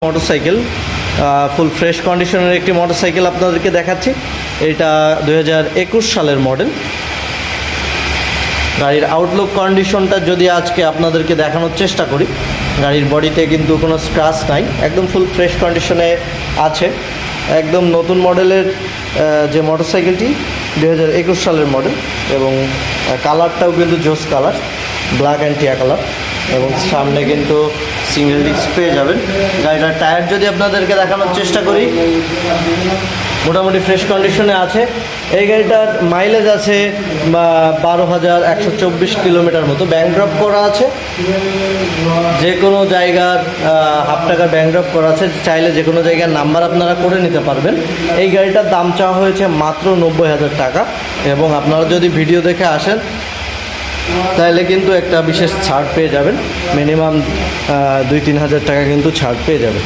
Motorcycle full fresh কন্ডিশনের একটি motorcycle আপনাদেরকে দেখাচ্ছি। এটা 2021 সালের মডেল। গাড়ির আউটলুক কন্ডিশনটা যদি আজকে আপনাদেরকে দেখানোর চেষ্টা করি, গাড়ির বডিতে কিন্তু কোনো স্ক্র্যাচ নাই, একদম ফুল ফ্রেশ কন্ডিশনে আছে। একদম নতুন মডেলের যে মোটরসাইকেলটি 2021 সালের মডেল, এবং কালারটাও কিন্তু জোস কালার, ব্ল্যাক অ্যান্ড টিয়া কালার, এবং সামনে কিন্তু সিঙ্গেল ডিস্ক পেয়ে যাবেন। গাড়িটার টায়ার যদি আপনাদেরকে দেখানোর চেষ্টা করি, মোটামুটি ফ্রেশ কন্ডিশনে আছে। এই গাড়িটার মাইলেজ আছে 12,124 কিলোমিটার মতো। ব্যাংক ড্রপ করা আছে, যে কোনো জায়গার হাফ টাকার ব্যাংক ড্রপ করা আছে, চাইলে যে কোনো জায়গার নাম্বার আপনারা করে নিতে পারবেন। এই গাড়িটার দাম চাওয়া হয়েছে মাত্র 90,000 টাকা, এবং আপনারা যদি ভিডিও দেখে আসেন তাহলে কিন্তু একটা বিশেষ ছাড় পেয়ে যাবেন। মিনিমাম 2-3 হাজার টাকা কিন্তু ছাড় পেয়ে যাবেন।